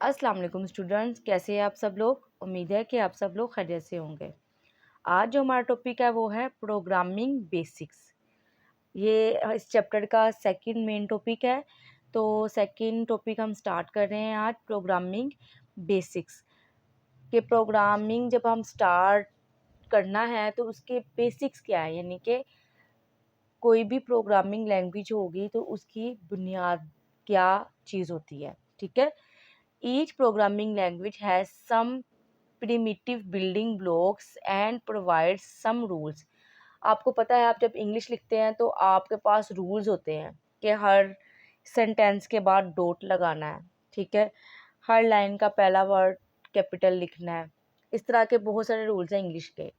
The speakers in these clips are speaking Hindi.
अस्सलाम वालेकुम स्टूडेंट्स, कैसे हैं आप सब लोग। उम्मीद है कि आप सब लोग खैरियत से होंगे। आज जो हमारा टॉपिक है वो है प्रोग्रामिंग बेसिक्स। ये इस चैप्टर का सेकंड मेन टॉपिक है। तो सेकंड टॉपिक हम स्टार्ट कर रहे हैं आज, प्रोग्रामिंग बेसिक्स। कि प्रोग्रामिंग जब हम स्टार्ट करना है तो उसके बेसिक्स क्या है, यानी कि कोई भी प्रोग्रामिंग लैंग्वेज होगी तो उसकी बुनियाद क्या चीज़ होती है। ठीक है। Each programming language has some primitive building blocks and provide some rules. आपको पता है, आप जब इंग्लिश लिखते हैं तो आपके पास रूल्स होते हैं कि हर सेंटेंस के बाद डॉट लगाना है। ठीक है। हर लाइन का पहला वर्ड कैपिटल लिखना है। इस तरह के बहुत सारे रूल्स हैं इंग्लिश के।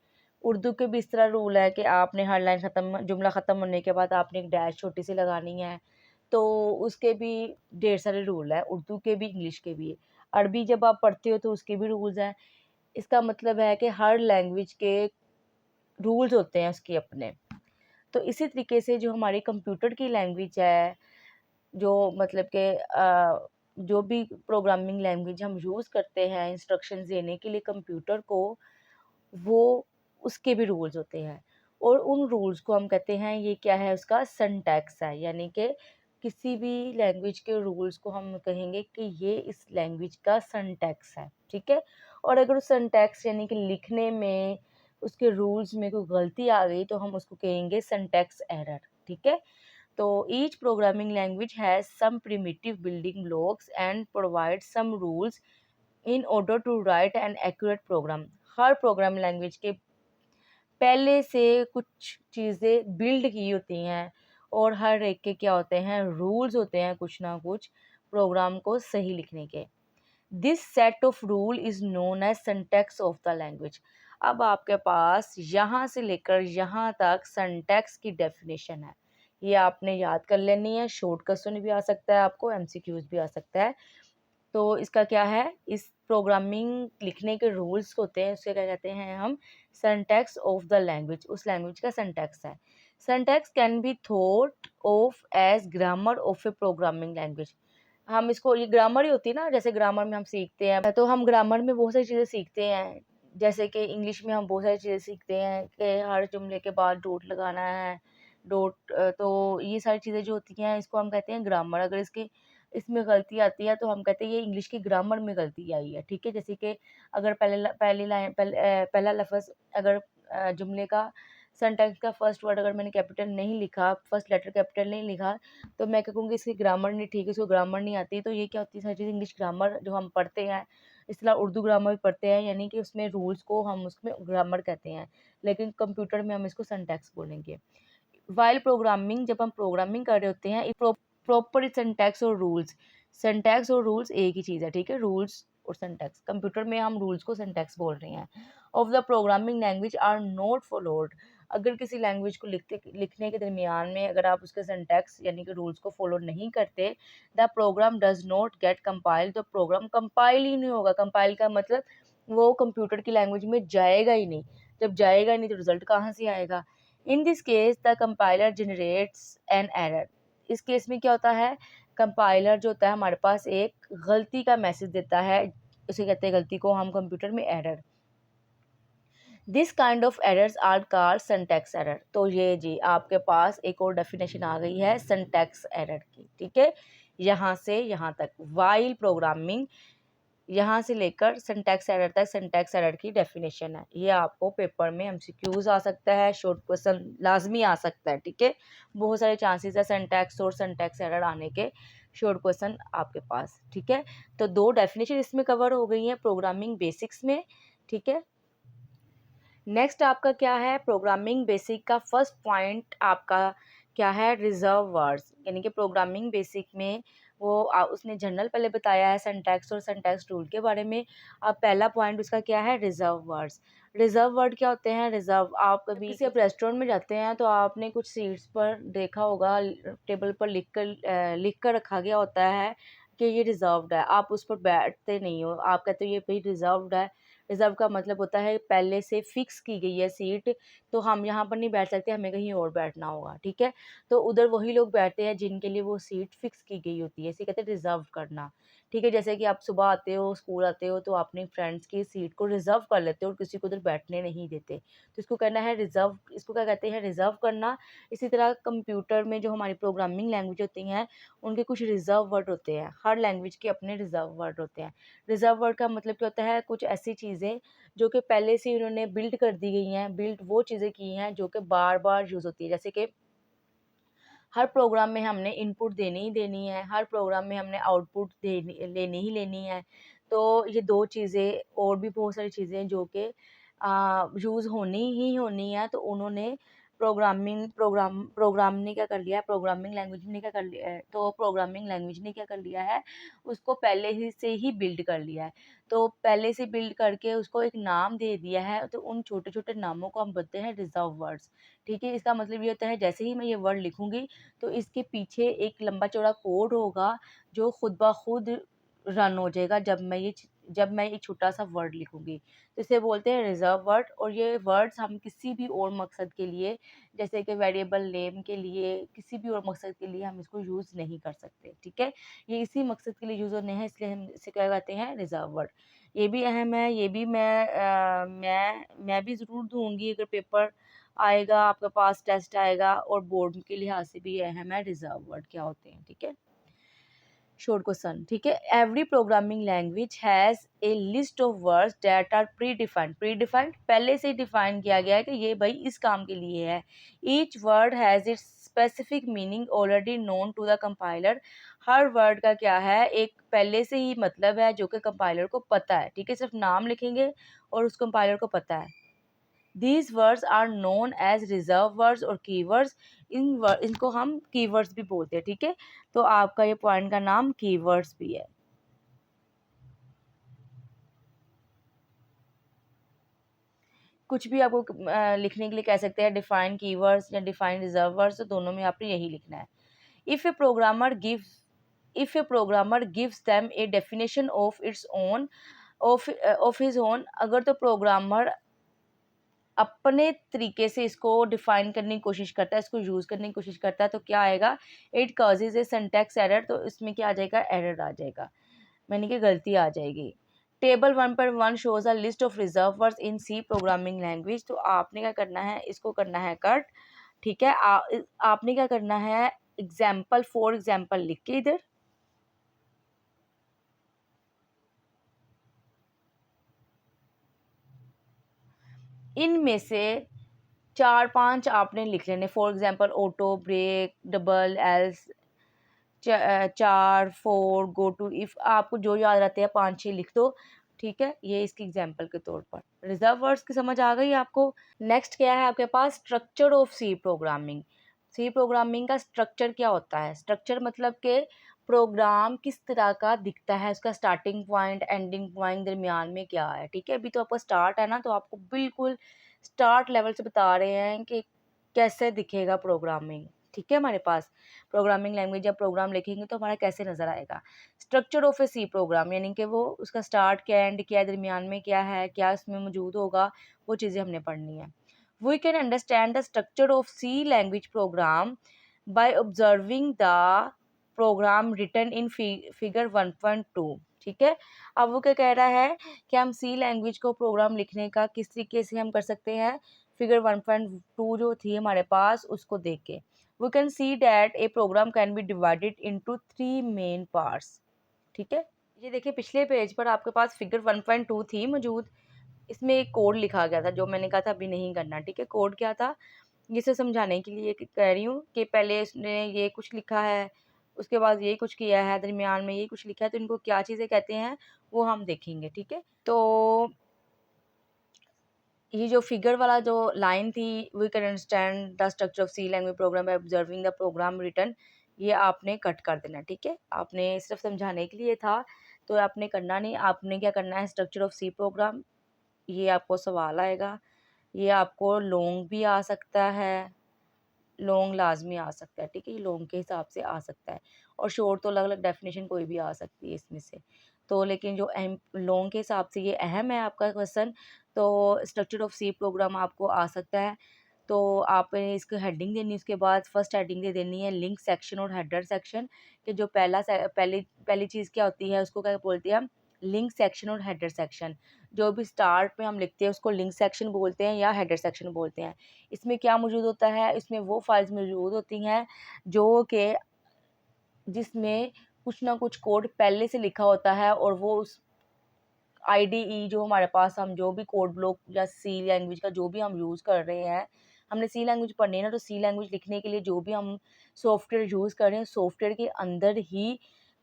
उर्दू के भी इस तरह रूल है कि आपने हर लाइन ख़त्म, जुमला ख़त्म होने के बाद आपने एक डैश छोटी सी लगानी है। तो उसके भी ढेर सारे रूल हैं, उर्दू के भी इंग्लिश के भी। अरबी जब आप पढ़ते हो तो उसके भी रूल्स हैं। इसका मतलब है कि हर लैंग्वेज के रूल्स होते हैं उसके अपने। तो इसी तरीके से जो हमारी कंप्यूटर की लैंग्वेज है, जो मतलब कि जो भी प्रोग्रामिंग लैंग्वेज हम यूज़ करते हैं इंस्ट्रक्शंस देने के लिए कंप्यूटर को, वो उसके भी रूल्स होते हैं। और उन रूल्स को हम कहते हैं, ये क्या है, उसका सिंटैक्स है। यानी कि किसी भी लैंग्वेज के रूल्स को हम कहेंगे कि ये इस लैंग्वेज का सिंटैक्स है। ठीक है। और अगर उस सिंटैक्स यानी कि लिखने में उसके रूल्स में कोई गलती आ गई तो हम उसको कहेंगे सिंटैक्स एरर। ठीक है। तो each programming language has some primitive building blocks and provide some rules in order to write an accurate program. हर प्रोग्राम लैंग्वेज के पहले से कुछ चीज़ें बिल्ड की होती हैं और हर एक के क्या होते हैं, रूल्स होते हैं कुछ ना कुछ प्रोग्राम को सही लिखने के। This set of rule is known as syntax of the language. अब आपके पास यहाँ से लेकर यहाँ तक सिंटैक्स की डेफिनेशन है। ये आपने याद कर लेनी है। शॉर्ट क्वेश्चन भी आ सकता है, आपको एमसीक्यूज भी आ सकता है। तो इसका क्या है, इस प्रोग्रामिंग लिखने के रूल्स होते हैं, उसे क्या कहते हैं हम, सिंटैक्स ऑफ द लैंग्वेज। उस लैंग्वेज का सिंटैक्स है। Syntax can be thought of as grammar of a programming language. हम इसको, ये ग्रामर ही होती है ना, जैसे ग्रामर में हम सीखते हैं, तो हम ग्रामर में बहुत सारी चीज़ें सीखते हैं। जैसे कि इंग्लिश में हम बहुत सारी चीज़ें सीखते हैं कि हर जुमले के बाद डॉट लगाना है। डॉट तो ये सारी चीज़ें जो होती हैं इसको हम कहते हैं ग्रामर। अगर इसके इसमें गलती आती है तो हम कहते हैं ये इंग्लिश की ग्रामर में गलती आई है। ठीक है। जैसे कि अगर पहली लाइन पहला लफ्ज़, अगर जुमले का सेंटेंस का फर्स्ट वर्ड अगर मैंने कैपिटल नहीं लिखा, फर्स्ट लेटर कैपिटल नहीं लिखा, तो मैं क्या कहूँगी, इसकी ग्रामर नहीं ठीक है, इसको ग्रामर नहीं आती। तो ये क्या होती है, सारी चीज़ इंग्लिश ग्रामर जो हम पढ़ते हैं, इस तरह उर्दू ग्रामर भी पढ़ते हैं, यानी कि उसमें रूल्स को हम उसमें ग्रामर कहते हैं, लेकिन कंप्यूटर में हम इसको सिंटैक्स बोलेंगे। वाइल प्रोग्रामिंग, जब हम प्रोग्रामिंग कर रहे होते हैं, प्रॉपर सिंटैक्स और रूल्स एक ही चीज़ है। ठीक है। रूल्स और सिंटैक्स, कंप्यूटर में हम रूल्स को सिंटैक्स बोल रहे हैं। Of the programming language are not followed. अगर किसी लैंग्वेज को लिखने के दरमियान में अगर आप उसके सिंटैक्स यानी कि रूल्स को फॉलो नहीं करते, the program does not get compile. तो प्रोग्राम कंपाइल ही नहीं होगा। कंपाइल का मतलब वो कंप्यूटर की लैंग्वेज में जाएगा ही नहीं। जब जाएगा ही नहीं तो रिजल्ट कहाँ से आएगा। In this case the compiler generates an error. इस केस में क्या होता है, कंपाइलर जो होता है हमारे पास एक गलती का मैसेज देता है। उसे कहते हैं गलती को हम कंप्यूटर में error. This kind of errors are called syntax error. तो ये जी आपके पास एक और डेफिनेशन आ गई है सिंटैक्स एरर की। ठीक है। यहाँ से यहाँ तक वाइल प्रोग्रामिंग, यहाँ से लेकर सिंटैक्स एरर तक सिंटैक्स एरर की डेफिनेशन है। ये आपको पेपर में एमसीक्यूज आ सकता है, शॉर्ट क्वेश्चन लाजमी आ सकता है। ठीक है। बहुत सारे चांसेस है सिंटैक्स और सिंटैक्स एरर आने के, शॉर्ट क्वेश्चन आपके पास। ठीक है। तो दो डेफिनेशन इसमें कवर हो गई हैं प्रोग्रामिंग बेसिक्स में। ठीक है। नेक्स्ट आपका क्या है, प्रोग्रामिंग बेसिक का फर्स्ट पॉइंट आपका क्या है, रिजर्व वर्ड्स। यानी कि प्रोग्रामिंग बेसिक में वो उसने जनरल पहले बताया है सिंटैक्स और सिंटैक्स रूल के बारे में। अब पहला पॉइंट उसका क्या है, रिजर्व वर्ड्स। रिजर्व वर्ड क्या होते हैं, रिजर्व, आप कभी किसी आप रेस्टोरेंट में जाते हैं तो आपने कुछ सीट्स पर देखा होगा, टेबल पर लिख कर रखा गया होता है कि ये रिजर्व्ड है। आप उस पर बैठते नहीं हो, आप कहते हो ये भाई रिजर्व्ड है। रिज़र्व का मतलब होता है पहले से फ़िक्स की गई है सीट, तो हम यहाँ पर नहीं बैठ सकते, हमें कहीं और बैठना होगा। ठीक है। तो उधर वही लोग बैठते हैं जिनके लिए वो सीट फ़िक्स की गई होती है, इसे कहते हैं रिज़र्व करना। ठीक है, जैसे कि आप सुबह आते हो, स्कूल आते हो तो अपनी फ्रेंड्स की सीट को रिज़र्व कर लेते हो और किसी को उधर बैठने नहीं देते। तो इसको कहना है रिज़र्व, इसको क्या कहते हैं, रिज़र्व करना। इसी तरह कंप्यूटर में जो हमारी प्रोग्रामिंग लैंग्वेज होती हैं, उनके कुछ रिज़र्व वर्ड होते हैं। हर लैंग्वेज के अपने रिज़र्व वर्ड होते हैं। रिज़र्व वर्ड का मतलब क्या होता है, कुछ ऐसी चीज़ें जो कि पहले से उन्होंने बिल्ड कर दी गई हैं, बिल्ड वो चीज़ें की हैं जो कि बार-बार यूज़ होती है। जैसे कि हर प्रोग्राम में हमने इनपुट देनी ही देनी है, हर प्रोग्राम में हमने आउटपुट देनी लेनी ही लेनी है। तो ये 2 चीज़ें और भी बहुत सारी चीज़ें हैं जो कि यूज़ होनी ही होनी है, तो उन्होंने प्रोग्राम ने क्या कर लिया है, प्रोग्रामिंग लैंग्वेज ने क्या कर लिया है, तो प्रोग्रामिंग लैंग्वेज ने क्या कर लिया है, उसको पहले ही से ही बिल्ड कर लिया है। तो पहले से बिल्ड करके उसको एक नाम दे दिया है, तो उन छोटे-छोटे नामों को हम बोलते हैं रिज़र्व वर्ड्स। ठीक है? इसका मतलब ये होता है जैसे ही मैं ये वर्ड लिखूँगी तो इसके पीछे एक लंबा चौड़ा कोड होगा जो खुद ब खुद रन हो जाएगा जब मैं एक छोटा-सा वर्ड लिखूँगी। तो इसे बोलते हैं रिज़र्व वर्ड, और ये वर्ड्स हम किसी भी और मकसद के लिए, जैसे कि वेरिएबल नेम के लिए, किसी भी और मकसद के लिए हम इसको यूज़ नहीं कर सकते, ठीक है? ये इसी मकसद के लिए यूज़ होने हैं, इसलिए हम इसे क्या कहते हैं, रिज़र्व वर्ड। ये भी अहम है, ये भी मैं भी ज़रूर दूँगी अगर पेपर आएगा, आपके पास टेस्ट आएगा, और बोर्ड के लिहाज से भी ये अहम है रिज़र्व वर्ड क्या होते हैं, ठीक है? शॉर्ट क्वेश्चन, ठीक है? Every programming language has a list of words that are predefined पहले से ही डिफाइन किया गया है कि ये भाई इस काम के लिए है। Each word has its specific meaning already known to the compiler. हर वर्ड का क्या है, एक पहले से ही मतलब है जो कि कंपाइलर को पता है, ठीक है? सिर्फ नाम लिखेंगे और उस कंपाइलर को पता है। These words are known as reserve words और keywords। इनको हम keywords भी बोलते हैं, ठीक है? तो आपका ये पॉइंट का नाम keywords भी है। कुछ भी आपको लिखने के लिए कह सकते हैं, डिफाइन कीवर्ड्स या डिफाइन रिजर्व वर्ड्स, तो दोनों में आपने यही लिखना है। If A programmer gives if A programmer gives them a definition of its own of his own, अगर तो प्रोग्रामर अपने तरीके से इसको डिफाइन करने की कोशिश करता है, इसको यूज़ करने की कोशिश करता है, तो क्या आएगा, it causes A syntax error. तो इसमें क्या आ जाएगा, एरर आ जाएगा, यानी कि गलती आ जाएगी। Table 1.1 shows a list of reserved words in C programming language. तो आपने क्या करना है, इसको करना है कट, ठीक है? आपने क्या करना है, एग्जाम्पल फॉर एग्जाम्पल लिख के इधर इनमें से 4-5 आपने लिख लेने। For example auto, break, double, else, 4, 4, goto, if, आपको जो याद रहते हैं 5-6 लिख दो, ठीक है? ये इसकी एग्जाम्पल के तौर पर। रिजर्व वर्ड्स की समझ आ गई आपको? नेक्स्ट क्या है आपके पास, structure of C programming. C programming का स्ट्रक्चर क्या होता है? स्ट्रक्चर मतलब कि प्रोग्राम किस तरह का दिखता है, उसका स्टार्टिंग पॉइंट, एंडिंग पॉइंट, दरमियान में क्या है, ठीक है? अभी तो आपका स्टार्ट है ना, तो आपको बिल्कुल स्टार्ट लेवल से बता रहे हैं कि कैसे दिखेगा प्रोग्रामिंग, ठीक है? हमारे पास प्रोग्रामिंग लैंग्वेज जब प्रोग्राम लिखेंगे तो हमारा कैसे नज़र आएगा। Structure of a C program यानी कि वो उसका स्टार्ट क्या है, एंड क्या है, दरमियान में क्या है, क्या इसमें मौजूद होगा, वो चीज़ें हमने पढ़नी है। We can understand the structure of C language program by observing the program written in figure 1.2, ठीक है? अब वो क्या कह रहा है कि हम सी लैंग्वेज को प्रोग्राम लिखने का किस तरीके से हम कर सकते हैं, फिगर 1.2 जो थी हमारे पास उसको देख के। We can see that a program can be divided into 3 main parts, ठीक है? ये देखिए पिछले पेज पर आपके पास फिगर 1.2 थी मौजूद, इसमें एक कोड लिखा गया था जो मैंने कहा था अभी नहीं करना, ठीक है? कोड क्या था, ये सब समझाने के लिए कह रही हूँ कि पहले इसने ये कुछ लिखा है, उसके बाद ये कुछ किया है, दरमियान में ये कुछ लिखा है, तो इनको क्या चीज़ें कहते हैं वो हम देखेंगे, ठीक है? तो ये जो फिगर वाला जो लाइन थी, we can understand the structure of C language program by observing the program written, ये आपने कट कर देना, ठीक है? आपने सिर्फ समझाने के लिए था, तो आपने करना नहीं। आपने क्या करना है, स्ट्रक्चर ऑफ सी प्रोग्राम, ये आपको सवाल आएगा, ये आपको लॉन्ग भी आ सकता है, लॉन्ग लाज़मी आ सकता है, ठीक है? ये लॉन्ग के हिसाब से आ सकता है, और शॉर्ट तो अलग-अलग डेफ़िनेशन कोई भी आ सकती है इसमें से। तो लेकिन जो अहम लॉन्ग के हिसाब से ये अहम है आपका क्वेश्चन, तो स्ट्रक्चर ऑफ सी प्रोग्राम आपको आ सकता है। तो आपने इसको हेडिंग देनी है, उसके बाद फर्स्ट हेडिंग दे देनी है लिंक सेक्शन और हेडर सेक्शन कि जो पहली पहली चीज़ क्या होती है उसको क्या बोलते हैं हम, लिंक सेक्शन और हेडर सेक्शन। जो भी स्टार्ट में हम लिखते हैं उसको लिंक सेक्शन बोलते हैं या हेडर सेक्शन बोलते हैं। इसमें क्या मौजूद होता है, इसमें वो फाइल्स मौजूद होती हैं जो कि जिसमें कुछ ना कुछ कोड पहले से लिखा होता है और वो उस आईडीई जो हमारे पास हम जो भी कोड ब्लॉक या सी लैंग्वेज का जो भी हम यूज़ कर रहे हैं, हमने सी लैंग्वेज पढ़नी है ना, तो सी लैंग्वेज लिखने के लिए जो भी हम सॉफ्टवेयर यूज़ कर रहे हैं, सॉफ्टवेयर के अंदर ही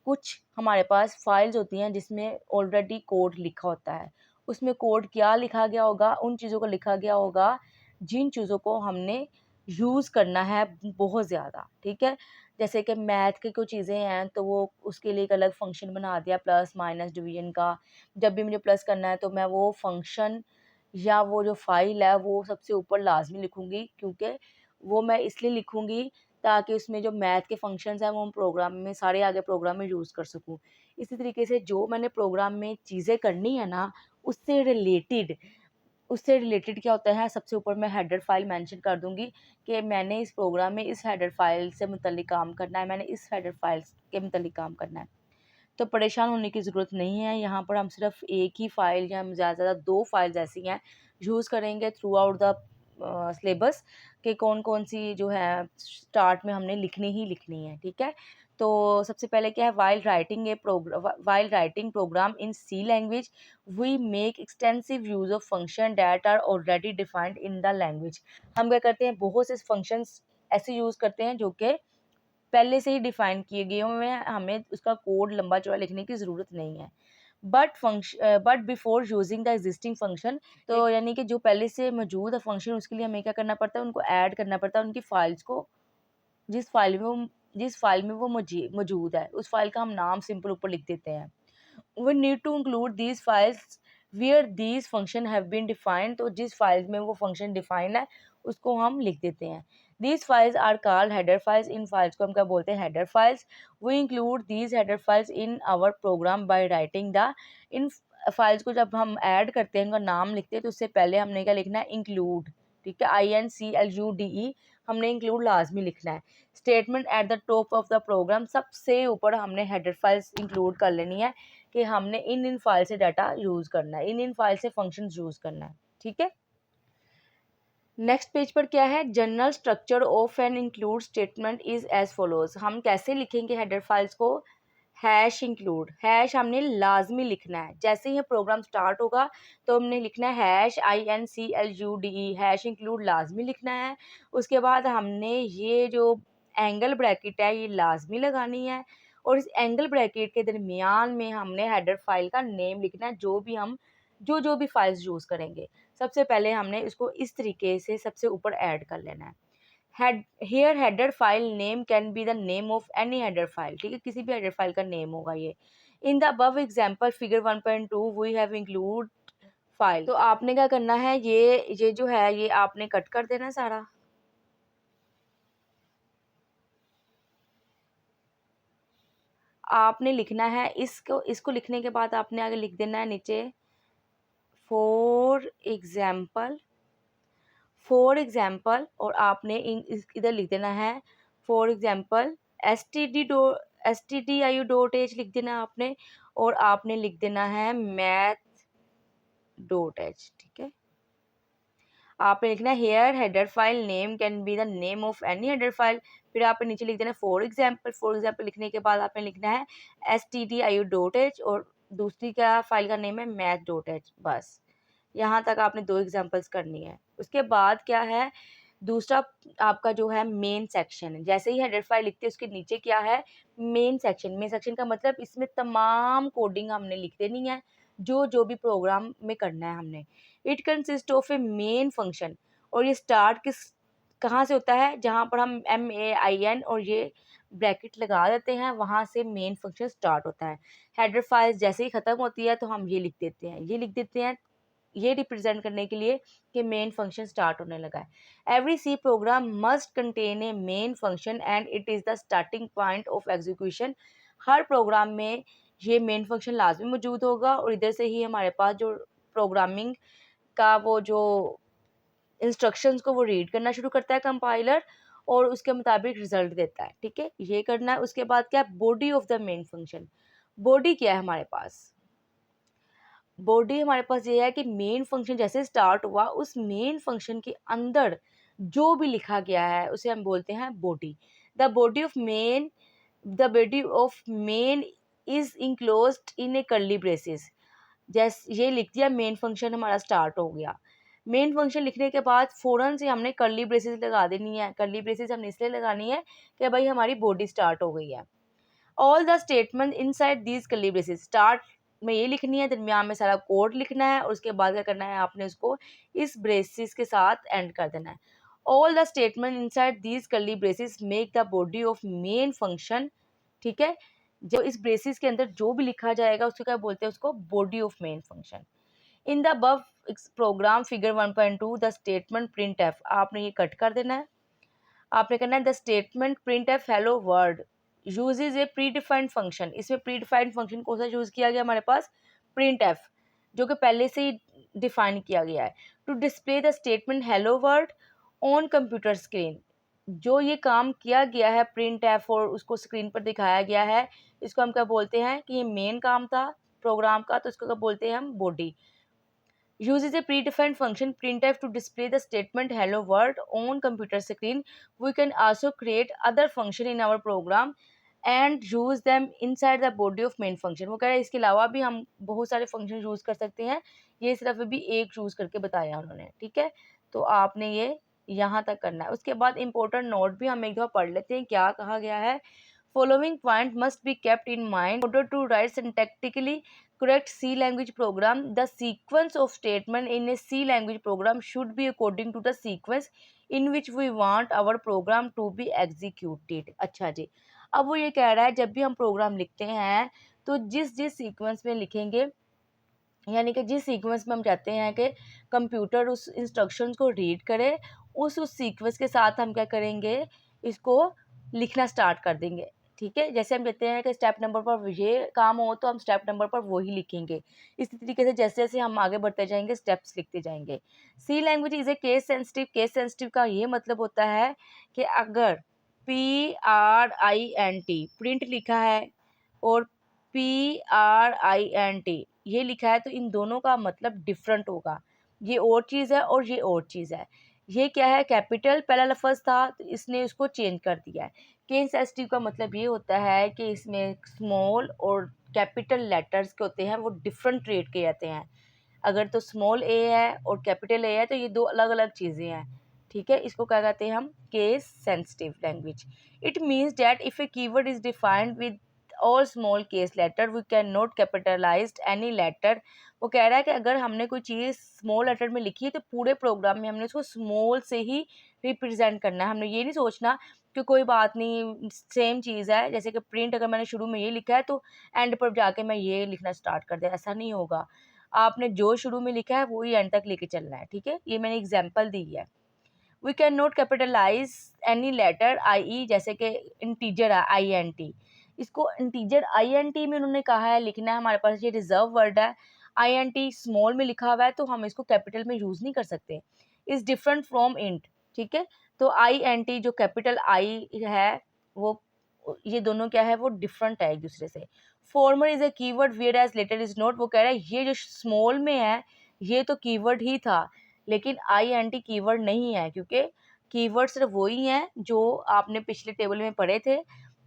कुछ हमारे पास फाइल्स होती हैं जिसमें ऑलरेडी कोड लिखा होता है। उसमें कोड क्या लिखा गया होगा, उन चीज़ों को लिखा गया होगा जिन चीज़ों को हमने यूज़ करना है बहुत ज़्यादा, ठीक है? जैसे कि मैथ की कोई चीज़ें हैं तो वो उसके लिए एक अलग फंक्शन बना दिया, प्लस माइनस डिवीजन का। जब भी मुझे प्लस करना है तो मैं वो फंक्शन या वो जो फ़ाइल है वो सबसे ऊपर लाज़मी लिखूँगी, क्योंकि वो मैं इसलिए लिखूँगी ताकि उसमें जो मैथ के फंक्शंस हैं वो हम प्रोग्राम में सारे आगे प्रोग्राम में यूज़ कर सकूँ। इसी तरीके से जो मैंने प्रोग्राम में चीज़ें करनी है ना, उससे रिलेटेड क्या होता है, सबसे ऊपर मैं हेडर फ़ाइल मेंशन कर दूँगी कि मैंने इस प्रोग्राम में इस हेडर फ़ाइल से मुतल्लिक काम करना है, मैंने इस हेडर फ़ाइल के मुतल्लिक काम करना है। तो परेशान होने की ज़रूरत नहीं है, यहाँ पर हम सिर्फ़ एक ही फ़ाइल या हम ज़्यादा से ज़्यादा 2 फ़ाइल्स ऐसी हैं यूज़ करेंगे थ्रू आउट द सिलेबस कि कौन-कौन सी जो है स्टार्ट में हमने लिखनी ही लिखनी है, ठीक है? तो सबसे पहले क्या है, while writing program in C language we make extensive use of function that are already defined in the language. हम क्या करते हैं, बहुत से फंक्शंस ऐसे यूज़ करते हैं जो कि पहले से ही डिफ़ाइन किए गए हुए हैं, हमें उसका कोड लंबा-चौड़ा लिखने की ज़रूरत नहीं है। But before using the existing function, तो यानी कि जो पहले से मौजूद है फंक्शन उसके लिए हमें क्या करना पड़ता है, उनको ऐड करना पड़ता है उनकी फ़ाइल्स को, जिस फ़ाइल में वो जिस फ़ाइल में वो मौजूद है, उस फ़ाइल का हम नाम सिंपल ऊपर लिख देते हैं। We need to include these files where these function have been defined, तो जिस फाइल्स में वो फंक्शन डिफाइन है उसको हम लिख देते हैं। These files are called header files, in files को हम क्या बोलते हैं, header files। We include these header files in our program by writing the, in files को जब हम ऐड करते हैं, उनका नाम लिखते हैं, तो उससे पहले हमने क्या लिखना है, इंक्लूड, ठीक है, INCLUDE, हमने इंक्लूड लाजमी लिखना है। Statement at the top of the program, सबसे ऊपर हमने हेडर फाइल्स इंक्लूड कर लेनी है कि हमने इन फाइल से डाटा यूज़ करना है, इन फाइल से फंक्शंस यूज़ करना है, ठीक है। नेक्स्ट पेज पर क्या है, general structure of an include statement is as follows. हम कैसे लिखेंगे हेडर फाइल्स को, हैश इंक्लूड, हैश हमने लाजमी लिखना है। जैसे ही प्रोग्राम स्टार्ट होगा तो हमने लिखना है हैश INCLUDE, हैश इंक्लूड लाजमी लिखना है। उसके बाद हमने ये जो एंगल ब्रैकेट है ये लाजमी लगानी है, और इस एंगल ब्रैकेट के दरमियान में हमने हेडर फाइल का नेम लिखना है, जो भी हम जो भी फाइल्स यूज़ करेंगे। सबसे पहले हमने इसको इस तरीके से सबसे ऊपर ऐड कर लेना है। Here header file name can be the name of any header file, ठीक है, किसी भी हेडर फाइल का नेम होगा ये। In the above example figure 1.2 we have include file, तो आपने क्या करना है, ये जो है ये आपने कट कर देना है सारा। आपने लिखना है इसको इसको लिखने के बाद आपने आगे लिख देना है नीचे फॉर एग्जाम्पल, और आपने इधर लिख देना है फॉर एग्जाम्पल stdio.h लिख देना आपने, और आपने लिख देना है math.h, ठीक है। आपने लिखना है here header file name can be the name of any header file, फिर आपने नीचे लिख देना फॉर एग्जाम्पल लिखने के बाद आपने लिखना है stdio.h, और दूसरी क्या फाइल का नेम है math.h, बस यहाँ तक आपने 2 एग्जांपल्स करनी है। उसके बाद क्या है, दूसरा आपका जो है मेन सेक्शन है। जैसे ही हेडर फाइल लिखते हैं उसके नीचे क्या है, मेन सेक्शन। मेन सेक्शन का मतलब इसमें तमाम कोडिंग हमने लिख देनी है, जो भी प्रोग्राम में करना है हमने। It consist of A main function, और ये स्टार्ट कहाँ से होता है, जहाँ पर हम MAIN और ये ब्रैकेट लगा देते हैं, वहाँ से मेन फंक्शन स्टार्ट होता है। हेडर फाइल जैसे ही ख़त्म होती है तो हम ये लिख देते हैं, ये रिप्रेजेंट करने के लिए कि मेन फंक्शन स्टार्ट होने लगा है। Every C program must contain a main function and it is the starting point of execution. हर प्रोग्राम में ये मेन फंक्शन लाजमी मौजूद होगा, और इधर से ही हमारे पास जो प्रोग्रामिंग का वो जो इंस्ट्रक्शंस को वो रीड करना शुरू करता है कंपाइलर और उसके मुताबिक रिजल्ट देता है। ठीक है, ये करना है। उसके बाद क्या है, body of the main function. Body क्या है हमारे पास, बॉडी हमारे पास ये है कि मेन फंक्शन जैसे स्टार्ट हुआ उस मेन फंक्शन के अंदर जो भी लिखा गया है उसे हम बोलते हैं body. The body of main is enclosed in A curly braces. जैसे ये लिख दिया, मेन फंक्शन हमारा स्टार्ट हो गया। मेन फंक्शन लिखने के बाद फ़ौरन से हमने कर्ली ब्रेसेस लगा देनी है। कर्ली ब्रेसेस हमने इसलिए लगानी है कि भाई हमारी बॉडी स्टार्ट हो गई है। All the statement inside these curly braces, start में ये लिखनी है, दरमियान में सारा कोड लिखना है और उसके बाद क्या करना है, आपने उसको इस ब्रेसेस के साथ एंड कर देना है। All the statement inside these curly braces make the body of main function. ठीक है, जो इस ब्रेसेस के अंदर जो भी लिखा जाएगा उसको क्या बोलते हैं, उसको body of main function. In the above program figure 1.2 the statement printf, आपने ये कट कर देना है। आपने करना है the statement printf hello world uses a predefined function. इसमें प्री डिफाइंड फंक्शन कौन सा यूज़ किया गया हमारे पास, प्रिंट एफ, जो कि पहले से ही डिफाइन किया गया है। To display the statement hello world on computer screen, जो ये काम किया गया है प्रिंट एफ और उसको स्क्रीन पर दिखाया गया है, इसको हम क्या बोलते हैं कि ये मेन काम था प्रोग्राम का, तो इसको क्या बोलते हैं हम, body. uses a predefined function printf to display the statement hello world on computer screen. We can also create other function in our program and use them inside the body of main function. वो कह रहे हैं इसके अलावा भी हम बहुत सारे फंक्शन यूज कर सकते हैं, ये सिर्फ अभी एक यूज करके बताया उन्होंने। ठीक है, तो आपने ये यहाँ तक करना है। उसके बाद इंपॉर्टेंट नोट भी हम एक दफ़ा पढ़ लेते हैं, क्या कहा गया है। Following point must be kept in mind in order to write syntactically correct C language program. The sequence of statement in a C language program should be according to the sequence in which we want our program to be executed. अच्छा जी, अब वो ये कह रहा है जब भी हम प्रोग्राम लिखते हैं तो जिस जिस सीक्वेंस में लिखेंगे, यानी कि जिस सीक्वेंस में हम चाहते हैं कि कंप्यूटर उस इंस्ट्रक्शंस को रीड करे, उस सीक्वेंस के साथ हम क्या करेंगे, इसको लिखना स्टार्ट कर देंगे। ठीक है, जैसे हम कहते हैं कि स्टेप नंबर पर ये काम हो तो हम स्टेप नंबर पर वो ही लिखेंगे। इसी तरीके से जैसे जैसे हम आगे बढ़ते जाएंगे स्टेप्स लिखते जाएंगे। C language is a case sensitive. Case sensitive का ये मतलब होता है कि अगर PRINT प्रिंट लिखा है और PRINT ये लिखा है तो इन दोनों का मतलब डिफरेंट होगा। ये और चीज़ है और ये और चीज़ है। ये क्या है, कैपिटल पहला लफ्ज़ था तो इसने उसको चेंज कर दिया है। केस सेंसिटिव का मतलब ये होता है कि इसमें स्मॉल और कैपिटल लेटर्स के होते हैं, वो डिफरेंट ट्रीट किए जाते हैं। अगर तो स्मॉल ए है और कैपिटल ए है तो ये दो अलग अलग चीज़ें हैं। ठीक है, इसको क्या कहते हैं हम, case sensitive language. It means that if a keyword is defined with all small case letter we can not capitalize any letter. वो कह रहा है कि अगर हमने कोई चीज़ स्मॉल लेटर में लिखी है तो पूरे प्रोग्राम में हमने उसको स्मॉल से ही रिप्रेजेंट करना है। हमने ये नहीं सोचना कि कोई बात नहीं सेम चीज़ है, जैसे कि प्रिंट अगर मैंने शुरू में ये लिखा है तो एंड पर जाके मैं ये लिखना स्टार्ट कर दिया, ऐसा नहीं होगा। आपने जो शुरू में लिखा है वही एंड तक लेके चलना है। ठीक है, ये मैंने एग्जांपल दी है। We can not capitalize any letter I, जैसे कि इंटीजर है INT, इसको इंटीजर INT में उन्होंने कहा है लिखना है, हमारे पास ये रिजर्व वर्ड है। INT स्मॉल में लिखा हुआ है तो हम इसको कैपिटल में यूज़ नहीं कर सकते। Is different from int. ठीक है, तो INT जो कैपिटल आई है वो, ये दोनों क्या है, वो डिफरेंट है एक दूसरे से। Former is a keyword whereas letter is not. वो कह रहा है ये जो स्मॉल में है ये तो कीवर्ड ही था, लेकिन INT कीवर्ड नहीं है, क्योंकि कीवर्ड सिर्फ वही हैं जो आपने पिछले टेबल में पढ़े थे।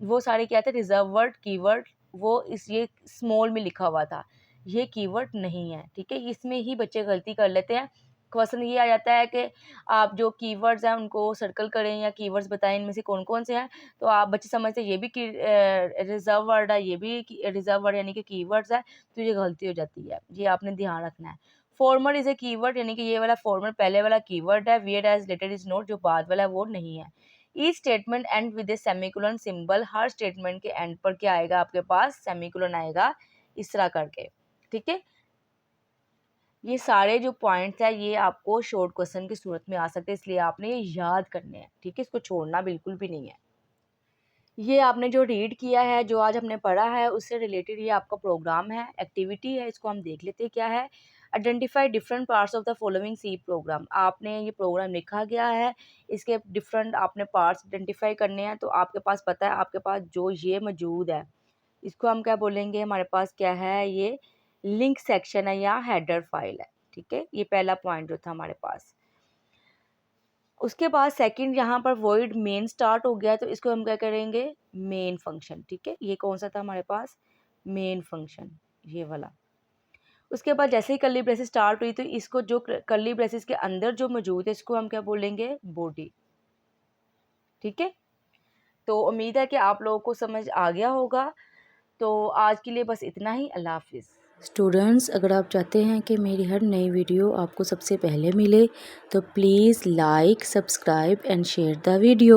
वो सारे क्या थे, रिजर्व वर्ड कीवर्ड, वो इस ये स्मॉल में लिखा हुआ था, ये कीवर्ड नहीं है। ठीक है, इसमें ही बच्चे गलती कर लेते हैं। क्वेश्चन ये आ जाता है कि आप जो कीवर्ड्स हैं उनको सर्कल करें या कीवर्ड्स बताएं इनमें से कौन कौन से हैं, तो आप बच्चे समझते हैं ये भी रिजर्व वर्ड है, ये भी रिजर्व वर्ड यानी कि कीवर्ड्स है, तो ये गलती हो जाती है, ये आपने ध्यान रखना है। फॉर्मर इज़ ए कीवर्ड, यानी कि ये वाला फॉर्मर पहले वाला कीवर्ड है, whereas letter is not जो बाद वाला वो नहीं है। Each statement end with a semicolon symbol, हर स्टेटमेंट के एंड पर क्या आएगा आपके पास, सेमीकोलन आएगा, इस तरह करके। ठीक है, ये सारे जो पॉइंट्स हैं ये आपको शॉर्ट क्वेश्चन की सूरत में आ सकते हैं, इसलिए आपने ये याद करने हैं। ठीक है, इसको छोड़ना बिल्कुल भी नहीं है। ये आपने जो रीड किया है, जो आज हमने पढ़ा है, उससे रिलेटेड ये आपका प्रोग्राम है, एक्टिविटी है, इसको हम देख लेते हैं क्या है। Identify different parts of the following C program. आपने ये प्रोग्राम लिखा गया है, इसके डिफरेंट आपने पार्ट्स आइडेंटिफाई करने हैं। तो आपके पास पता है, आपके पास जो ये मौजूद है इसको हम क्या बोलेंगे, हमारे पास क्या है, ये लिंक सेक्शन है या हेडर फाइल है। ठीक है, ये पहला पॉइंट जो था हमारे पास। उसके बाद सेकंड यहाँ पर वॉइड मेन स्टार्ट हो गया, तो इसको हम क्या करेंगे, मेन फंक्शन। ठीक है, ये कौन सा था हमारे पास, मेन फंक्शन, ये वाला। उसके बाद जैसे ही कर्ली ब्रेसेस स्टार्ट हुई, तो इसको जो कर्ली ब्रेसेस के अंदर जो मौजूद है इसको हम क्या बोलेंगे, बॉडी। ठीक है, तो उम्मीद है कि आप लोगों को समझ आ गया होगा। तो आज के लिए बस इतना ही। अल्लाह हाफिज़। स्टूडेंट्स, अगर आप चाहते हैं कि मेरी हर नई वीडियो आपको सबसे पहले मिले तो please like, subscribe and share the video.